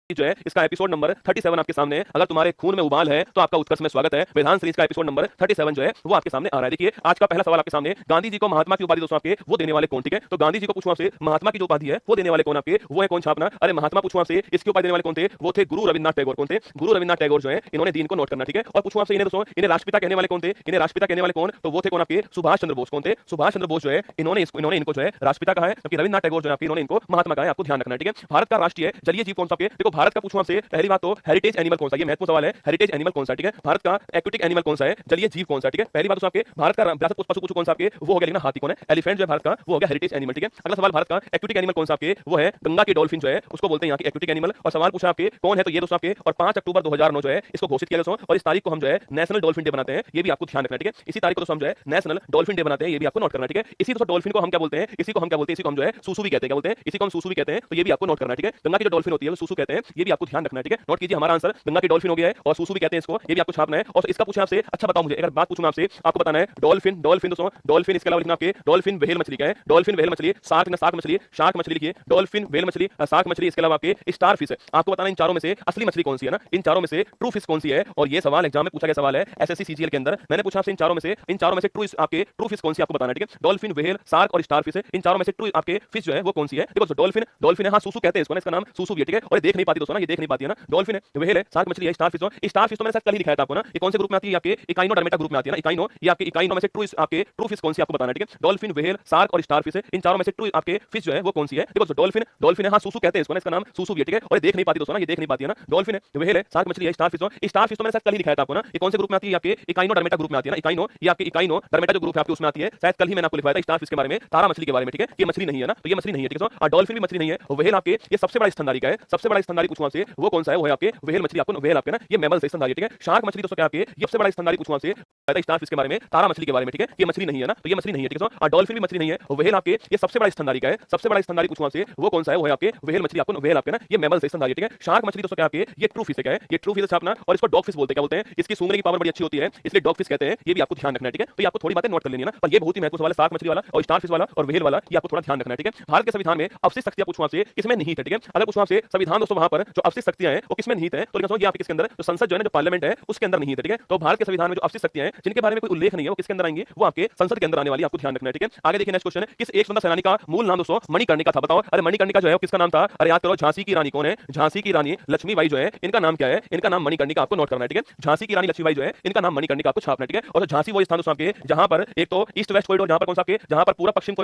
जो है इसका एपिसोड नंबर 37 आपके सामने है। अगर तुम्हारे खून में उबाल है तो आपका उत्कर्ष में स्वागत है। वेदांत सीरीज का एपिसोड नंबर 37 जो है वो आपके सामने आ रहा है। देखिए आज का पहला सवाल आपके सामने, गांधी जी को महात्मा की उपाधि दोस्तों आपके वो देने वाले कौन? ठीक है, तो गांधी जी को पूछूं आपसे, महात्मा की जो उपाधि है वो देने वाले कौन आपके? वो है कौन छापना? अरे महात्मा पूछूं आपसे, इसकी उपाधि देने वाले कौन थे? वो थे गुरु रविन्द्रनाथ टैगोर। कौन थे? गुरु रविन्द्रनाथ टैगोर जो है, इन्होंने दीन को नोट करना। ठीक है, और पूछूं आपसे इन्हें दोस्तों, इन्हें राष्ट्रपिता कहने वाले कौन थे? इन्हें राष्ट्रपिता कहने वाले कौन? तो वो थे कौन आपके? सुभाष चंद्र बोस। कौन थे? सुभाष चंद्र बोस जो है, इन्होंने इनको जो है राष्ट्रपिता कहा है, क्योंकि रविन्द्रनाथ टैगोर जो है इन्होंने इनको महात्मा कहा है। आपको ध्यान रखना है। ठीक है, भारत का राष्ट्रीय जलीय जीव कौन सा आपके? देखो भारत का पूछूं आपसे, पहली बात तो हेरिटेज एनिमल कौन सा? ये महत्वपूर्ण सवाल है। हेरिटेज एनिमल कौन सा? ठीक है, भारत का एक्वेटिक एनिमल कौन सा है? जलीय जीव कौन सा? ठीक है, पहली बात तो आपके भारत का विरासत पशु पूछो कौन सा आपके? वो हो गया लेकिन हाथी कौन है? एलिफेंट जो है भारत का वो हो गया हेरिटेज एनिमल। ठीक है, अगला सवाल, भारत का एक्वेटिक एनिमल कौन सा आपके? वो है गंगा की डॉल्फिन जो है, उसको बोलते हैं यहाँ की एक्वेटिक एनिमल। और सवाल पूछा आपके कौन है, तो ये दोस्तों आपके, और 5 अक्टूबर 2009 जो है इसको घोषित किया दोस्तों, और इस तारीख को हम जो है नेशनल डॉल्फिन डे बनाते हैं। ये भी आपको ध्यान रखना है। ठीक है, इसी तारीख को दोस्तों हम जो है नेशनल डॉल्फिन डे बनाते हैं, ये भी आपको नोट करना है। ठीक है, इसी दोस्तों डॉल्फिन को हम क्या बोलते हैं? इसी को हम क्या बोलते हैं? इसी को हम जो है सूसू भी कहते हैं। क्या बोलते हैं? इसी को हम सूसू भी कहते हैं, तो ये भी आपको नोट करना है। ठीक है, गंगा की जो डॉल्फिन होती है वो सूसू कहते हैं, ये भी आपको ध्यान रखना है। ठीक है, नोट कीजिए, हमारा आंसर गंगा की डॉल्फिन हो गया है और सूसू भी कहते हैं इसको, ये भी आपको छापना है। और इसका पूछा आपसे, अच्छा बताओ मुझे, अगर बात पूछूं आपसे, आपको बताना है डॉल्फिन। डॉल्फिन दोस्तों, डॉल्फिन इसके अलावा लिखना आपके डॉल्फिन व्हेल मछली क्या है? डॉल्फिन व्हेल मछली, शार्क ना शार्क मछली, शार्क मछली लिखिए, डॉल्फिन व्हेल मछली, शार्क मछली, इसके अलावा आपके स्टार फिश है। आपको बताना इन चारों में से असली मछली कौन सी है ना, इन चारों में से ट्रू फिश कौन सी है? और ये सवाल एग्जाम में पूछा गया सवाल है एसएससी सीजीएल के अंदर। मैंने पूछा आपसे इन चारों में से ट्रू फिश कौन सी आपको बताना है। ठीक है, डॉल्फिन व्हेल शार्क और स्टार फिश है, इन चारों में से ट्रू आपके फिश जो है वो कौन सी है? देखो डॉल्फिन, डॉल्फिन है, हाँ सूसू कहते हैं इसको ना, इसका नाम सूसू भी है। ठीक है, और देख नहीं पाती दोस्तों ना, ये देख नहीं पाती है ना, डॉल्फिन है, व्हेल है, शार्क मछली है, स्टार फिश है। स्टार फिश तो मैंने शायद कल ही दिखाया था आपको ना, ये कौन से ग्रुप में आती है? आपके इकाइनोडर्मेटा ग्रुप में आती है ना, इकाइनो, ये आपके इकाइनो में से ट्रू फिश कौन सी आपको बताना है। ठीक है, डॉल्फिन व्हेल शार्क और स्टार फिश है, इन चारों में से ट्रू आपके फिश जो है वो कौन सी है? देखो डॉल्फिन, डॉल्फिन है, हाँ सूसू कहते हैं इसको ना, इसका नाम सूसू भी है। ठीक है, और देख नहीं पाती दोस्तों ना, ये देख नहीं पाती है ना, डॉल्फिन है, व्हेल है, शार्क मछली है, स्टार फिश है। स्टार फिश तो मैंने शायद कल ही दिखाया था आपको ना, ये कौन से ग्रुप में आती है? आपके इकाइनोडर्मेटा ग्रुप में आती है ना, इकाइनो, ये आपके इकाइनोडर्मेटा जो ग्रुप है आपके उसमें आती है। शायद कल ही मैंने आपको लिखवाया था स्टार फिश के बारे में, तारा मछली के बारे में। ठीक है, ये मछली नहीं है ना, तो ये मछली नहीं है। ठीक है, और डॉल्फिन भी मछली नहीं है। व्हेल आपके ये सबसे बड़ा स्तनधारी का है, सबसे बड़ा स्तनधारी पूछूं आपसे वो कौन सा है? वो है आपके व्हेल मछली। आपको व्हेल आपके ना ये मैमल से स्तनधारी। ठीक है, शार्क मछली दोस्तों क्या आपके ये सबसे बड़ा स्तनधारी पूछूं आपसे स्टार फिश के बारे में, तारा मछली के बारे में। ठीक है, ये मछली नहीं है ना, तो ये मछली नहीं है। ठीक है, और डॉल्फिन भी मछली नहीं है। व्हेल आपके ये सबसे बड़ा स्तनधारी का है, सबसे बड़ा स्तनधारी पूछूं आपसे वो कौन सा है? वो है आपके व्हेल मछली। आपको व्हेल आपके ना ये मैमल से स्तनधारी। ठीक है, शार्क मछली दोस्तों क्या आपके ये ट्रू फिश है। क्या है? ये ट्रू फिश छापना, और इसको डॉग फिश बोलते हैं। क्या बोलते हैं? इसकी सूंघने की पावर बड़ी अच्छी होती है, इसलिए डॉग फिश कहते हैं। ये भी आपको ध्यान रखना है। ठीक है, तो ये आपको थोड़ी बातें नोट कर लेनी है ना, पर ये बहुत ही महत्वपूर्ण सवाल है, शार्क मछली वाला और स्टार फिश वाला और व्हेल वाला, ये आपको थोड़ा ध्यान रखना है। ठीक है, भारत के संविधान में अवशिष्ट शक्तियां पूछूं आपसे किसमें निहित है? ठीक है, अगर पूछूं आपसे संविधान दोस्तों वहां पर जो अवशिष्ट शक्तियां हैं वो किसमें निहित है, तो ये आपके किसके अंदर? तो संसद जो है ना, जो पार्लियामेंट है उसके अंदर निहित है। ठीक है, तो भारत के संविधान में जो अवशिष्ट शक्तियां हैं जिनके बारे में कोई उल्लेख नहीं है वो किसके अंदर आएंगी? वो आपके संसद के अंदर आने वाली, आपको ध्यान रखना है। ठीक है, आगे देखिए नेक्स्ट क्वेश्चन है, किस एक स्वतंत्र सेनानी का मूल नाम दोस्तों मणिकर्णिका था? बताओ। अरे मणिकर्णिका जो है वो किसका नाम था? अरे याद करो, झांसी की रानी कौन है? झांसी की रानी लक्ष्मीबाई जो है, इनका नाम क्या है? इनका नाम मणिकर्णिका, आपको नोट करना है। ठीक है, झांसी की रानी लक्ष्मीबाई जो है, इनका नाम मणिकर्णिका, आपको छापना है। ठीक है, और झांसी वो स्थान दोस्तों आपके जहां पर एक तो ईस्ट वेस्ट कॉरिडोर, जहां पर कौन सा आपके, जहां पर पूरा पश्चिम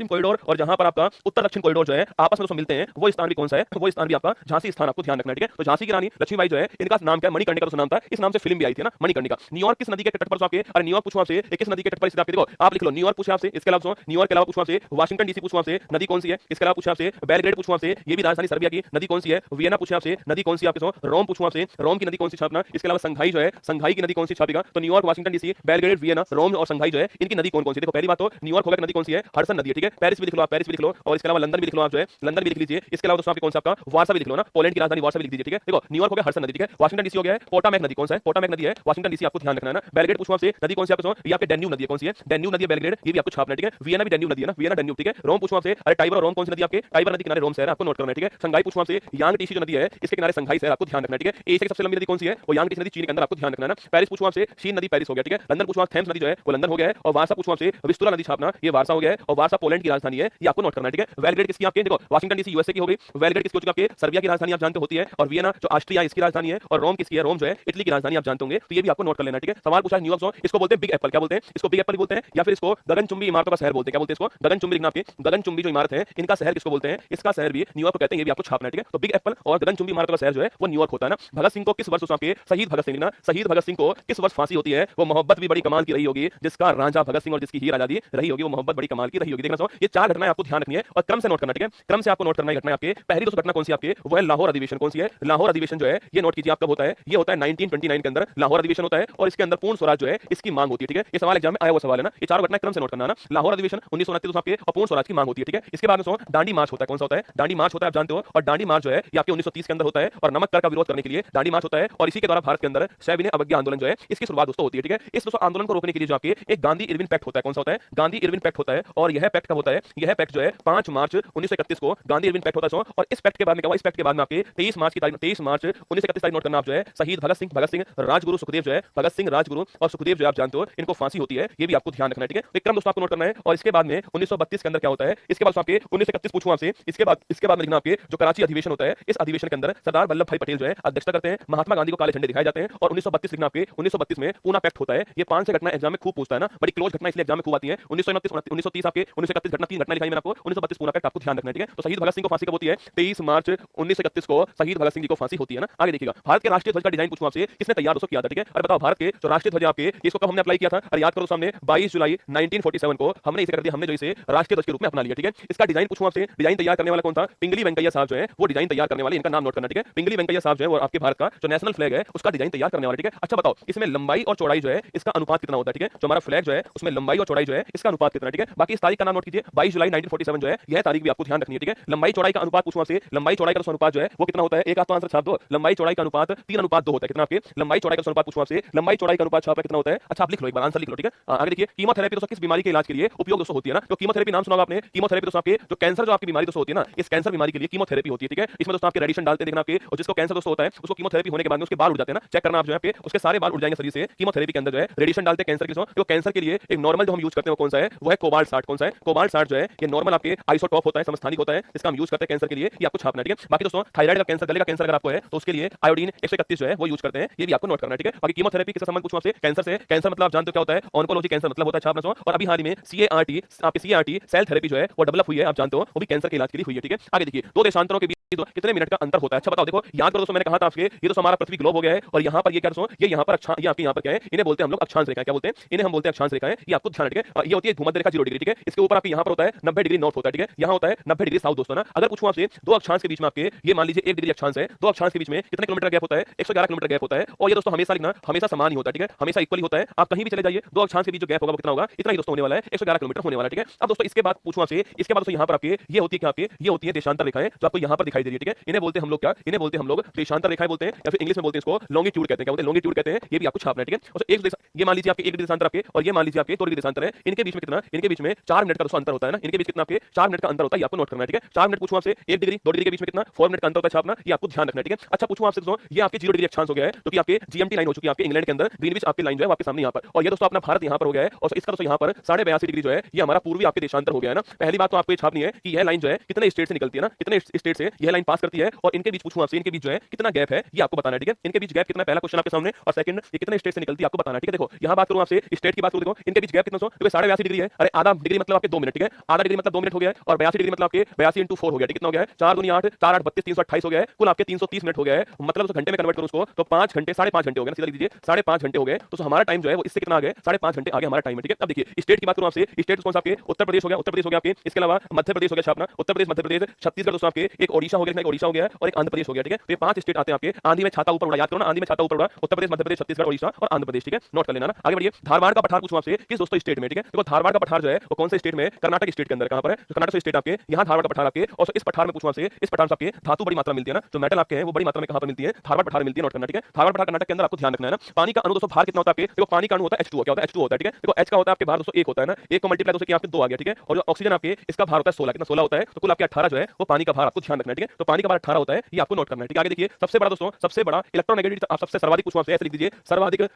कॉरिडोर और जहां पर आपका उत्तर दक्षिण कॉरिडोर जो है आपस में दोस्तों मिलते हैं, वो स्थान भी कौन सा है? वो स्थान भी आपका झांसी स्थान, आपको ध्यान रखना है। ठीक है, तो झांसी की रानी लक्ष्मीबाई जो है, इनका नाम क्या है? मणिकर्णिका दोस्तों नाम था, इस नाम से फिल्म भी आई थी ना मणिकर्णिका। न्यूयॉर्क किस नदी के तट पर आपके? अरे न्यूयॉर्क पूछूं आपसे किस नदी के तट पर स्थित? आपके देखो आप लिख लो न्यूयॉर्क पूछे आपसे, इसके अलावा न्यूयॉर्क के अलावा पूछूं आपसे वाशिंगटन डीसी पूछूं आपसे नदी कौन सी है? इसके अलावा पूछूं आपसे बेलग्रेड पूछूं आपसे, ये भी राजधानी सर्बिया की, नदी कौन सी है? वियना पूछूं आपसे नदी कौन सी? आपके रोम पूछूं आपसे रोम की नदी कौन सी छापना। इसके अलावा संघाई जो है, संघाई की नदी कौन सी छापेगा? तो New York, Washington DC, Belgrade, Vienna, Rome और संघाई जो है, इनकी नदी कौन कौन सी? देखो पहली बात तो न्यूयॉर्क होगा, नदी कौन सी है? हडसन नदी है। ठीक है, पेरिस भी लिख लो आप, पेरिस भी लिख लो, और इसके अलावा लंदन भी लिख लो आप, जो है लंदन भी लिख लीजिए। इसके अलावा दोस्तों आपके कौन सा आपका वारसा भी लिख लो ना, पोलैंड की राजधानी वारसा भी लिख दीजिए। ठीक है, देखो न्यूयॉर्क हो गया हडसन नदी। ठीक है, वाशिंगटन डीसी हो गया है पोटामैक नदी, कौन सा है? पोटामैक नदी है वाशिंगटन डीसी, आपको ध्यान रखना है ना। बेलग्रेड पूछूं आपसे नदी कौन सी? आपके ये आपके डेन्यूब नदी है, कौन सी है? डेन्यूब नदी है बेलग्रेड, ये भी आपको छापना है। ठीक है, वियना भी डेन्यूब नदी है ना, वियना डेन्यूब। ठीक है, रोम पूछूं आपसे, अरे टाइबर और रोम कौन सी नदी आपके? टाइबर नदी किनारे रोम शहर है, आपको नोट करना है। ठीक है, संघाई पूछूं आपसे, यांग टीसी जो नदी है इसके किनारे संघाई शहर, आपको ध्यान रखना है। ठीक है, एशिया की सबसे लंबी नदी कौन सी है? वो यांग टीसी नदी, चीन के अंदर, आपको ध्यान रखना है ना। पेरिस पूछूं आपसे, शीन नदी पेरिस हो गया। ठीक है, लंदन पूछूं थेम्स नदी जो है वो लंदन हो गया है, और वारसा पूछूं आपसे विस्तुला नदी छापना, ये वारसा हो गया है, और वारसा पोलैंड की राजधानी है, ये आपको नोट करना है। ठीक है, बेलग्रेड किसकी? आपके देखो वाशिंगटन डीसी यूएसए की हो गई, बेलग्रेड किसकी हो चुकी है? आपके सर्बिया की राजधानी आप जानते होती है, और वियना जो ऑस्ट्रिया इसकी राजधानी है, और रोम किसकी है? रोम जो है इटली की राजधानी, आप जानते होंगे, तो ये भी आपको नोट कर लेना। ठीक है, सवाल पूछा न्यूयॉर्क, इसको बोलते हैं बिग एप्पल। क्या बोलते हैं? इसको बिग एप्पल बोलते हैं, या फिर इसको गगनचुंबी इमारतों का शहर बोलते हैं। क्या बोलते हैं? इसको गगनचुंबी लिखना, आपके गगनचुंबी जो इमारत है इनका शहर किसको बोलते हैं? इसका शहर भी न्यूयॉर्क को कहते हैं, ये भी आपको छापना है। ठीक है, तो बिग एप्पल और गगनचुंबी इमारतों का शहर जो है वो न्यूयॉर्क होता है ना। भगत सिंह को किस वर्ष आपके शहीद भगत सिंह लिखना, शहीद भगत सिंह को किस वर्ष फांसी होती है? वो मोहब्बत भी बड़ी कमाल की रही होगी, जिसका राजा भगत सिंह और जिसकी हीर आजादी रही होगी, वो मोहब्बत बड़ी कमाल की रही होगी। देखना ये 4 घटनाएं आपको ध्यान रखनी है और क्रम से नोट करना। ठीक है, क्रम से आपको नोट करना है घटना आपके। पहली दोस्तों घटना कौन सी आपके? वो है लाहौर अधिवेशन। कौन सी है? लाहौर अधिवेशन जो है ये नोट कीजिए, आपका होता है, ये होता है 1929 के अंदर लाहौर अधिवेशन होता है, और इसके अंदर पूर्ण स्वराज जो है इसकी मांग होती है। ठीक है, ये सवाल एग्जाम में आया हुआ सवाल है ना, ये 4 घटनाएं क्रम से नोट करना ना। लाहौर अधिवेशन 1929 आपके, और पूर्ण स्वराज की मांग होती है। ठीक है, इसके बाद दोस्तों दांडी मार्च होता है। कौन सा होता है? दांडी मार्च होता है, आप जानते हो, और दांडी मार्च जो है ये आपके 1930 के अंदर होता है, और नमक कर का विरोध करने के लिए दांडी मार्च होता है, और इसी के द्वारा भारत के अंदर सविनय अवज्ञा आंदोलन जो है इसकी शुरुआत दोस्तों होती है। ठीक है, इस दोस्तों आंदोलन को रोकने के लिए जो आपके एक गांधी इरविन पैक्ट होता है। कौन सा होता है? गांधी इरविन पैक्ट होता है, और यह पैक्ट कब होता है? यह पैक्ट जो है 5 मार्च 1931 को गांधी इरविन पैक्ट होता है। और इस पैक्ट के बाद में क्या हुआ? इस पैक्ट के बाद बाद में आपके 23 मार्च की तारीख 23 मार्च 1931 तारीख नोट करना आप जो है शहीद भगत सिंह राजगुरु सुखदेव जो है भगत सिंह राजगुरु और सुखदेव जो आप जानते हो इनको फांसी होती है, ये भी आपको ध्यान रखना है। ठीक है, तो एक क्रम दोस्तों आपको नोट करना है। और इसके बाद में 1932 के अंदर क्या होता है, इसके बाद आपके 1931 पूछूं आपसे, इसके बाद लिखना आपके जो कराची अधिवेशन होता है, इस अधिवेशन के अंदर सरदार वल्लभ भाई पटेल जो है अध्यक्षता करते हैं, महात्मा गांधी को काले झंडे दिखाए जाते हैं और 1932 लिखना आपके 1932 में पूना पैक्ट होता है। ये 5 से घटना एग्जाम में खूब पूछता है ना, बड़ी क्लोज घटना इसलिए एग्जाम में खूब आती है। 1929 आपके 1931 घटना 3 घटना लिखाई मैंने आपको, 1932 पूना पैक्ट आपको ध्यान रखना है। ठीक है, तो शहीद भगत सिंह को फांसी कब होती है, 23 मार्च 1931 को शहीद भगत सिंह जी को फांसी होती है ना। आगे देखिएगा, भारत के राष्ट्रीय ध्वज का डिजाइन पूछूं आपसे, किसने तैयार दोस्तों किया था। ठीक है, और बताओ भारत के जो राष्ट्रीय ध्वज है आपके, इसको कब हमने अप्लाई किया था, और याद करो सामने 22 जुलाई 1947 को हमने इसे कर दिया, हमने जो इसे राष्ट्रीय ध्वज के रूप में अपना लिया। ठीक है, इसका डिजाइन पूछूं आपसे, डिजाइन तैयार करने वाला कौन था, पिंगली वेंकैया साहब जो है वो डिजाइन तैयार करने वाले, इनका नाम नोट करना। ठीक है, पिंगली वेंकैया साहब जो है वो आपके भारत का जो नेशनल फ्लैग है उसका डिजाइन तैयार करने वाले। ठीक है, अच्छा बताओ इसमें लंबाई और चौड़ाई जो है इसका अनुपात कितना होता है। ठीक है, जो हमारा फ्लैग जो है उसमें लंबाई और चौड़ाई जो है इसका अनुपात कितना है। ठीक है, बाकी इस तारीख का नाम नोट कीजिए, 22 जुलाई 1947 जो है यह तारीख भी आपको ध्यान रखनी है। ठीक है, लंबाई चौड़ाई का अनुपात पूछूं आपसे, लंबाई चौड़ाई का अनुपात जो है वो कितना होता है, एक आंसर छाप दो, लंबाई चौड़ाई का अनुपात 3:2 होता है। कितना आपके लंबाई चौड़ाई का अनुपात पूछूं आपसे, लंबाई चौड़ाई का अनुपात छाप कितना होता है। अच्छा आप लिख लो, एक बार आंसर लिख लो। ठीक है, आगे देखिए, कीमोथेरेपी दोस्तों किस बीमारी के इलाज के लिए उपयोग दोस्तों होती है ना, तो कीमोथेरेपी नाम सुना होगा आपने, कीमोथेरेपी दोस्तों आपके जो कैंसर जो आपकी बीमारी दोस्तों होती है ना, इस कैंसर बीमारी के लिए कीमोथेरेपी होती है। ठीक है, इसमें दोस्तों आपके रेडिएशन डालते हैं देखना आपके, और जिसको कैंसर दोस्तों होता है उसको कीमोथेरेपी होने के बाद में उसके बाल उड़ जाते हैं ना, चेक करना आप जो है पे उसके सारे बाल उड़ जाएंगे शरीर से। कीमोथेरेपी के अंदर जो है रेडिएशन डालते हैं कैंसर के, तो कैंसर के लिए एक नॉर्मल जो हम यूज करते हैं वो कौन सा है, वो है कोबाल्ट 60। कौन सा है, कोबाल्ट 60 जो है ये नॉर्मल आपके आइसोटॉप होता है, समस्थानिक होता है, इसका हम यूज करते हैं कैंसर के लिए, ये आपको छापना है। ठीक है, बाकी दोस्तों थायराइड का कैंसर, गले का कैंसर अगर आपको है तो उसके लिए आयोडीन 131 जो है वो यूज करते हैं, ये भी आपको नोट करना है। ठीक है, बाकी कीमोथेरेपी किससे संबंध पूछूं आपसे, कैंसर से। कैंसर मतलब आप जानते हो क्या होता है, ऑन्कोलॉजी कैंसर मतलब होता है छापना। और अभी हाल ही में सीएआरटी आपके सीएआरटी सेल थेरेपी जो है वो डेवलप हुई है, आप जानते हो वो भी कैंसर के इलाज के लिए हुई है। ठीक है, आगे देखिए, दो देशांतरों के बीच कितने मिनट का अंतर होता है। अच्छा बताओ, देखो याद करो दोस्तों मैंने कहा था आपसे, ये तो हमारा पृथ्वी ग्लोब हो गया है और यहाँ पर ये क्या दोस्तों, ये यहाँ पर ये आपके यहाँ पर क्या है, इन्हें बोलते हैं हम लोग अक्षांश रेखा। क्या बोलते हैं इन्हें, हम बोलते हैं अक्षांश रेखा है, ये आपको ध्यान रखिए। ये होती है भूमध्य रेखा 0 डिग्री। ठीक है, इसके ऊपर आपके यहाँ पर होता है 90 डिग्री नॉर्थ होता है। ठीक है, यहाँ होता है 90 डिग्री साउथ दोस्तों ना। अगर पूछूं आपसे दो अक्षांश के बीच में आपके, ये मान लीजिए 1 डिग्री अक्षांश है, दो अक्षांश के बीच में कितने किलोमीटर गैप होता है, 111 किलोमीटर गैप होता है। और ये दोस्तों हमेशा लिखना, हमेशा समान ही होता है। ठीक है, हमेशा इक्वली होता है, आप कहीं भी चले जाइए, दो अक्षांश के बीच जो गैप होगा वो कितना होगा, इतना ही दोस्तों होने वाला है, 111 किलोमीटर होने वाला है। ठीक है, अब दोस्तों इसके बाद पूछूं आपसे, इसके बाद दोस्तों यहाँ पर आपके ये होती है क्या, आपके ये होती है देशांतर रेखाएं जो आपको यहाँ पर दिखाई दे रही है। ठीक है, इन्हें बोलते हैं हम लोग क्या, इन्हें बोलते हैं हम लोग देशांतर रेखाएं बोलते हैं, या फिर इंग्लिश में बोलते हैं इसको लॉन्गिट्यूड कहते हैं। क्या बोलते हैं, लॉन्गिट्यूड कहते हैं, ये भी आपको छापना है। ठीक है, और एक ये मान लीजिए आपके 1 डिग्री देशांतर आपके, और ये मान लीजिए आपके 2 डिग्री देशांतर है, इनके बीच में कितना, इनके बीच में 4 मिनट का दोस्तों अंतर होता है ना, इनके बीच कितना आपके 4 मिनट का अंतर होता है, ये आपको नोट करना है। ठीक है, 4 मिनट पूछूं आपसे, 1 डिग्री 2 डिग्री के बीच में कितना 4 मिनट का अंतर होता है, छापना, ये आपको ध्यान रखना है। ठीक है, अच्छा पूछूं आपसे दोस्तों, ये आपके 0 डिग्री अक्षांश हो गया है, जो कि आपके जीएमटी लाइन हो चुकी है आपके इंग्लैंड के अंदर, ग्रीनविच आपकी लाइन जो है आपके सामने यहाँ पर, और ये दोस्तों अपना भारत यहाँ पर हो गया है, और इसका दोस्तों यहाँ पर 82.5 डिग्री जो है ये हमारा पूर्वी आपके देशांतर हो गया है ना। पहली बात तो आपको ये छापनी है कि यह लाइन जो है कितने स्टेट से निकलती है ना, कितने स्टेट से यह लाइन पास करती है, और इनके बीच पूछूं आपसे, इनके बीच जो है कितना गैप है ये आपको बताना है। ठीक है, इनके बीच गैप कितना, पहला क्वेश्चन आपके सामने, और सेकंड ये कितने स्टेट से निकलती है आपको बताना है। ठीक है, देखो यहाँ बात करूं आपसे स्टेट की बात करूं, देखो इनके बीच गैप कितना, सो 82.5 डिग्री है, अरे आधा डिग्री मतलब आपके 2 मिनट। ठीक है, आधा डिग्री मतलब 2 मिनट हो गया है, और 82 डिग्री मतलब आपके 82 × 4 हो गया। कितना हो गया है, 4 दूनी 8, 4 8 32 328 हो गया है, कुल आपके 330 मिनट हो गया है। मतलब घंटे में कन्वर्ट करूं उसको तो 5 घंटे 5.5 घंटे हो गए, सीधा लिख दीजिए 5.5 घंटे हो गए। तो हमारा टाइम जो है वो इससे कितना आ गया, 5.5 घंटे आगे हमारा टाइम है। ठीक है, अब देखिए स्टेट की बात करूं आपसे, स्टेट कौन सा आपके, उत्तर प्रदेश हो गया, उत्तर प्रदेश हो गया आपके, इसके अलावा मध्य प्रदेश हो गया छापना, उत्तर प्रदेश मध्य प्रदेश छत्तीसगढ़ दोस्तों आपके, एक ओडिशा हो गया, एक ओडिशा हो गया, और एक आंध्र प्रदेश हो गया। ठीक है, तो ये 5 स्टेट आते हैं आपके, आंधी में छाता ऊपर उड़ा, याद करो ना, आंधी में छाता ऊपर उड़ा, उत्तर प्रदेश मध्य प्रदेश छत्तीसगढ़ ओडिशा और आंध्र प्रदेश। ठीक है, नोट कर लेना ना। आगे बढ़िए, धारवाड़ का पठार पूछूं आपसे किस दोस्तों स्टेट में। ठीक है, देखो धारवाड़ का पठार जो है वो कौन से स्टेट में, कर्नाटक स्टेट के अंदर, कहां पर है, तो कर्नाटक स्टेट आपके यहाँ धारवाड़ का पठार आपके, और इस पठार में पूछूं आपसे, इस पठार से आपके धातु बड़ी मात्रा मिलती है ना, जो मेटल आपके हैं वो बड़ी मात्रा में कहां पर मिलती है, धारवाड़ पठार मिलती है, नोट करना। ठीक है, धारवाड़ पठार कर्नाटक के अंदर आपको ध्यान रखना है ना। पानी का अणु दोस्तों भार कितना होता है आपके, देखो पानी का अणु होता है H2O, क्या होता है H2O होता है। ठीक है, देखो H का होता है आपके भार दोस्तों 1 होता है ना, 1 को मल्टीप्लाई दोस्तों आपके 2 आ गया। ठीक है, और जो ऑक्सीजन आपके इसका भार होता है 16, कितना 16 होता है, तो कुल आपके 18 जो है वो पानी का भार आपको ध्यान रखना है। ठीक है, तो पानी का भार 18 होता है, ये आपको नोट करना है। ठीक है, आगे देखिए, सबसे बड़ा दोस्तों, सबसे बड़ा इलेक्ट्रोनेगेटिविटी आप सबसे सर्वाधिक पूछूं आपसे, ऐसे लिख दीजिए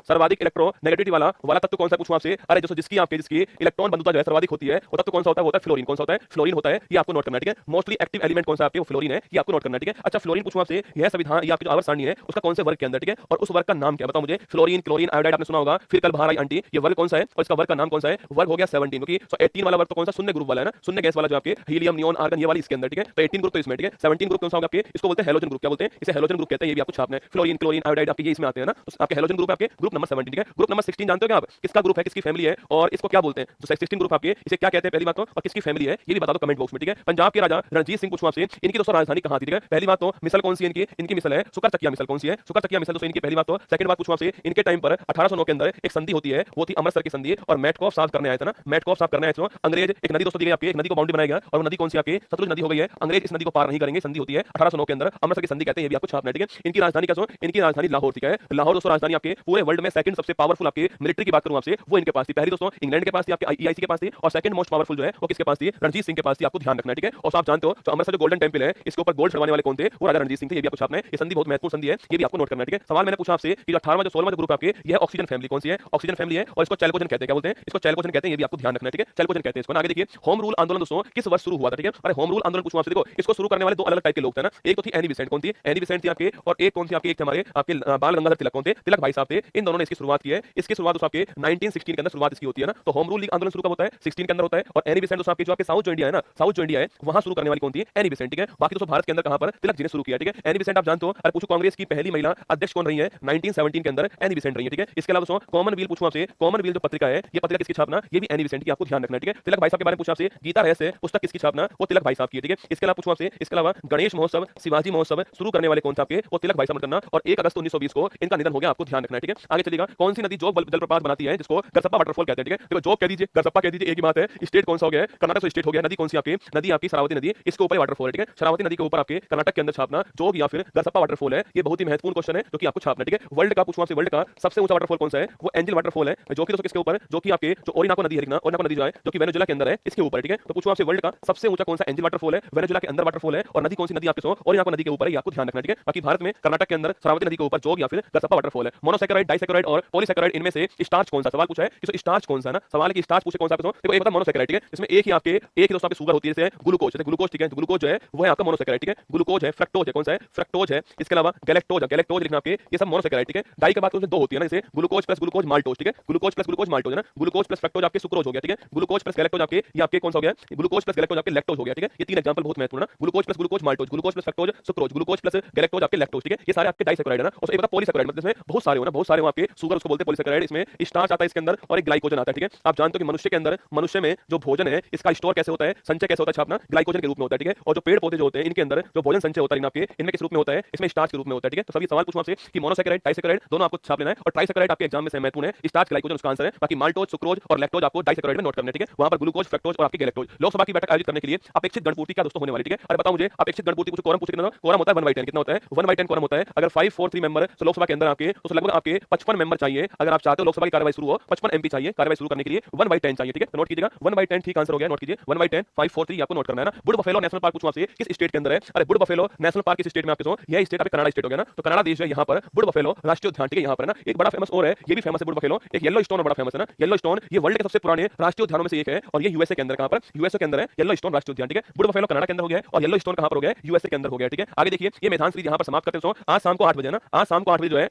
सर्वाधिक इलेक्ट्रोनेगेटिविटी वाला तत्व कौन सा पूछूं आपसे, अरे दोस्तों जिसकी इलेक्ट्रॉन बंधुता जो है सर्वाधिक होती है वो तत्व कौन सा होता है, वो होता है फ्लोरीन। कौन सा होता है, फ्लोरीन होता है, ये आपको नोट करना है। ठीक है, मोस्टली एक्टिव एलिमेंट कौन सा आपके, वो फ्लोरीन है, ये आपको नोट करना है। ठीक है, अच्छा फ्लोरीन पूछूं आपसे, यह संविधान ये आपकी जो आवर्त सारणी है उसका कौन से वर्ग के अंदर। ठीक है, और उस वर्ग का नाम क्या बताओ मुझे, फ्लोरीन क्लोरीन आयोडाइड आपने सुना होगा, फिर कल बाहर आई आंटी, ये वर्ग कौन सा है और इसका वर्ग का नाम कौन सा है, वर्ग हो गया 17, क्योंकि 18 वाला वर्ग तो कौन सा, शून्य ग्रुप वाला है ना, शून्य गैस वाला जो आपके हीलियम नियोन आर्गन ये वाली इसके अंदर। ठीक है, तो 18 ग्रुप तो इसमें। ठीक है, 17 ग्रुप कौन सा होगा आपके, इसको बोलते हैं हेलोजन ग्रुप। क्या बोलते हैं, इसे हेलोजन ग्रुप कहते हैं, ये भी आपको छापना है। फ्लोरीन क्लोरीन आयोडाइड आपके ये इसमें आते हैं ना, तो आपके हेलोजन ग्रुप आपके ग्रुप नंबर 17। ठीक है, ग्रुप नंबर 16 जानते हो क्या आप, किसका ग्रुप है, किसकी फैमिली है, और इसको क्या बोलते हैं, जो 16 ग्रुप आपके इसे क्या कहते हैं पहली बात तो, और किसकी फैमिली है ये भी बता दो कमेंट बॉक्स में। ठीक है, पंजाब के राजा रणजीत सिंह पूछूं आपसे, इनकी दोस्तों राजधानी कहां थी। ठीक है, पहली बात तो मिसल कौन सी है इनकी मिसल है सुकर चकिया मिसल। कौन सी है, सुकर चकिया मिसल दोस्तों इनकी पहली बात तो। सेकंड बात पूछूं आपसे, इनके टाइम पर 1809 के अंदर एक संधि होती है, वो थी अमृतसर की संधि, और मैटकॉफ साफ करने आए थे ना, मैटकॉफ साफ करने आए थे अंग्रेज। एक नदी दोस्तों दी गई आपकी, एक नदी को बाउंड्री बनाया गया, और नदी कौन सी आपकी सतलुज नदी हो गई है। अंग्रेज इस नदी को पार नहीं करेंगे, संधि होती है 1809 के अंदर, अमृतसर की संधि कहते हैं, ये भी आपको छापना है, ठीक है। इनकी राजधानी क्या सो, इनकी राजधानी लाहौर थी, क्या है, लाहौर दोस्तों राजधानी आपके पूरे वर्ल्ड में सेकंड सबसे पावरफुल आपके मिलिट्री की बात करूं आपसे, वो इनके पास थी। पहली दोस्तों इंग्लैंड के पास थी, आपके ईआईसी के पास थी, और सेकंड मोस्ट पावरफुल जो है वो किसके पास थी, रणजीत सिंह के पास थी, आपको ध्यान रखना है, ठीक है। और आप जानते हो जो अमृतसर जो गोल्डन टेंपल है इसके ऊपर गोल्ड चढ़वाने वाले कौन थे, वो राजा रणजीत सिंह थे, ये भी आपको छापना है। ये संधि बहुत महत्वपूर्ण संधि है, ये भी आपको नोट करना है, ठीक है। सवाल मैंने पूछा आपसे कि जो 18वां जो 16वां जो ग्रुप आपके, ये ऑक्सीजन फैमिली कौन सी है, ऑक्सीजन फैमिली है, और इसको चैल्कोजन कहते हैं, क्या बोलते हैं, इसको चैल्कोजन कहते हैं, ये भी आपको ध्यान रखना है, ठीक है। चैल्कोजन कहते हैं इसको। आगे देखिए होम रूल आंदोलन दोस्तों किस वर्ष शुरू हुआ था, ठीक है। अरे होम रूल आंदोलन पूछूं आपसे, देखो इसको शुरू करने वाले दो अलग टाइप के लोग थे ना, एक तो थी एनी बेसेंट, कौन थी, एनी बेसेंट थी आपके, और एक कौन थी आपके, एक थे हमारे आपके बाल गंगाधर तिलक, कौन थे, तिलक भाई साहब थे। इन दोनों ने इसकी शुरुआत की है। इसकी शुरुआत दोस्तों आपके 1916 के अंदर शुरुआत इसकी होती है ना। तो होम रूल आंदोलन शुरू कब होता है, 16 के अंदर होता है। और एनी बेसेंट दोस्तों आपके जो आपके साउथ जो इंडिया है ना, साउथ जो इंडिया है वहां शुरू करने वाली कौन थी, एनी बेसेंट, ठीक है। बाकी दोस्तों भारत के अंदर कहां पर, तिलक जी ने शुरू किया, ठीक है। एनी बेसेंट आप जानते हो। अरे पूछो कांग्रेस की पहली महिला अध्यक्ष कौन रही है, 1917 के अंदर एनी बेसेंट रही है, ठीक है। इसके अलावा दोस्तों कॉमनवेल्थ पूछूं आपसे, कॉमनवेल्थ जो पत्रिका है, ये पत्रिका किसकी छापना, ये भी एनी बेसेंट की, आपको ध्यान रखना है, ठीक है। तिलक भाई साहब के बारे में पूछा आपसे, गीता रहस्य पुस्तक किसकी छापना, वो तिलक भाई साहब की है, ठीक है। इसके अलावा पूछूं आपसे, इसके अलावा गणेश महोत्सव, शिवाजी महोत्सव शुरू करने वाले कौन थे आपके, वो तिलक भाई साहब करना, और 1 अगस्त 1920 को इनका निधन हो गया, आपको ध्यान रखना है, ठीक है। आगे चलेगा, कौन सी नदी जोग जलप्रपात बनाती है जिसको गरसप्पा वाटरफॉल कहते हैं, ठीक है। देखो जोग कह दीजिए, गरसप्पा कह दीजिए, एक ही बात है। स्टेट कौन सा हो गया है, कर्नाटक से स्टेट हो गया। नदी कौन सी आपकी, नदी आपकी शरावती नदी, इसके ऊपर वाटरफॉल है, ठीक है। शरावती नदी के ऊपर आपके कर्नाटक के अंदर छापना जोग या फिर गरसप्पा वाटरफॉल है, ये बहुत ही महत्वपूर्ण क्वेश्चन है जो कि आपको छापना है, ठीक है। वर्ल्ड का पूछूं आपसे, वर्ल्ड का सबसे ऊंचा वाटरफॉल कौन सा है, वो एंजल वाटरफॉल है, जो कि दोस्तों किसके ऊपर, जो कि आपके जो ओरिनाको नदी है, ओरिनाको नदी जो है जो कि वेनेजुएला के अंदर है, इसके ऊपर, ठीक है। तो पूछूं आपसे वर्ल्ड का सबसे ऊंचा कौन सा एंजल वाटरफॉल है, वेनेजुएला के अंदर वाटरफॉल है, और नदी कौन सी नदी आपके सो ओरिनाको नदी के ऊपर है, ये आपको ध्यान रखना है, ठीक है। बाकी भारत में कर्नाटक के अंदर शरावती नदी के ऊपर जोग या फिर गरसप्पा वाटरफॉल है। मोनोसैकेराइड, डाइसैकेराइड और पॉलीसैकेराइड, इनमें से स्टार्च कौन सा, सवाल पूछा है कि स्टार्च कौन सा है ना, सवाल है कि स्टार्च पूछे कौन सा आपके, देखो एक होता है मोनोसैकेराइड, ठीक है। इसमें एक ही आपके एक ही दोस्तों आपके शुगर होती है, जैसे ग्लूकोज, जैसे ग्लूकोज, ठीक है। ग्लूकोज जो है वो है आपका मोनोसैकेराइड, ठीक है। ग्लूकोज है, फ्रक्टोज है, कौन सा है, फ्रक्टोज है। इसके अलावा गैलेक्टोज, गैलेक्टोज लिखना आपके, ये सब मोनोसैकेराइड, ठीक है। डाई के बाद उसमें दो होती है ना, जैसे ग्लूकोज प्लस ग्लूकोज माल्टोज, ठीक है। ग्लूकोज प्लस ग्लूकोज माल्टोज है ना, ग्लूकोज प्लस फ्रक्टोज आपके सुक्रोज हो गया, ठीक है। ग्लूकोज प्लस गैलेक्टोज आपके, ये आपके कौन सा हो गया, ग्लूकोज प्लस गैलेक्टोज आपके लैक्टोज हो गया, ठीक है। ये तीन एग्जांपल बहुत महत्वपूर्ण है, glucose plus glucose maltose, glucose plus fructose sucrose, glucose plus galactose आपके लैक्टोज, ठीक है। ये सारे आपके डाइसैकेराइड है ना। और एक होता है पॉलीसैकेराइड, मतलब इसमें बहुत सारे हो ना, बहुत सारे हो आपके शुगर, उसको बोलते हैं पॉलीसैकेराइड। इसमें स्टार्च आता है इसके अंदर और एक ग्लाइकोजन आता है, ठीक है। आप जानते हो कि मनुष्य के अंदर, मनुष्य में जो भोजन है इसका स्टोर कैसे होता है, संचय कैसे होता है, छापना ग्लाइकोजन के रूप में होता है, ठीक है। और जो पेड़ पौधे जो होते हैं इनके अंदर जो भोजन संचय होता है आपके, इनमें किस रूप में होता है, इसमें स्टार्च के रूप में होता है, ठीक है। तो सभी सवाल पूछूं आपसे कि मोनोसैकेराइड, डाइसैकेराइड दोनों आपको छाप लेना है, और ट्राइसैकेराइड आपके एग्जाम में से महत्वपूर्ण है, स्टार्च ग्लाइकोजन उसका आंसर है। बाकी माल्टोज, सुक्रोज और लैक्टोज आपको डाइसैकेराइड में नोट करना है, ठीक है। वहां पर ग्लूकोज, फ्रक्टोज और आपके गैलेक्टोज। लोकसभा की बैठक आयोजित करने के लिए अपेक्षित गणपूर्ति क्या दोस्तों होने वाली, ठीक है। अरे बताओ मुझे अपेक्षित गणपूर्ति कुछ कोरम पूछ, कितना कोरम होता है 1/10, कितना होता है 1/10 कोरम होता है। अगर 543 मेंबर तो लोकसभा के अंदर आपके तो लगभग आपके 55 मेंबर चाहिए। अगर आप चाहते हो लोकसभा की कार्रवाई शुरू हो, 55 एमपी चाहिए कार्रवाई शुरू करने के लिए, 1/10 चाहिए, ठीक है। तो नोट कीजिएगा 1/10 ठीक आंसर हो गया, नोट कीजिए 1/10 543 आपको नोट करना है ना। बुड बफेलो नेशनल पार्क पूछूं आपसे किस स्टेट के अंदर है। अरे बुड बफेलो नेशनल पार्क किस स्टेट में आपके सो, यह स्टेट आपके कनाडा स्टेट हो गया ना। तो कनाडा देश है, यहाँ पर बुड बफेलो राष्ट्रीय उद्यान, ठीक है। यहाँ पर ना एक बड़ा फेमस और है, ये भी फेमस है बुड बफेलो, एक येलो स्टोन बड़ा फेमस है ना। येलो स्टोन ये वर्ल्ड के सबसे पुराने राष्ट्रीय उद्यानों में से एक है, और ये यूएसए के अंदर, कहां पर, यूएसए के अंदर है येलो स्टोन राष्ट्रीय उद्यान, ठीक है। बुड बफेलो कनाडा के अंदर हो गया है, और येलो स्टोन कहां पर हो गया है, यूएसए के अंदर हो गया है, ठीक है। आगे देखिए ये मैदान सीरीज यहाँ पर समाप्त करते हैं। आज शाम को 8 बजे ना, आज शाम को 8 बजे जो है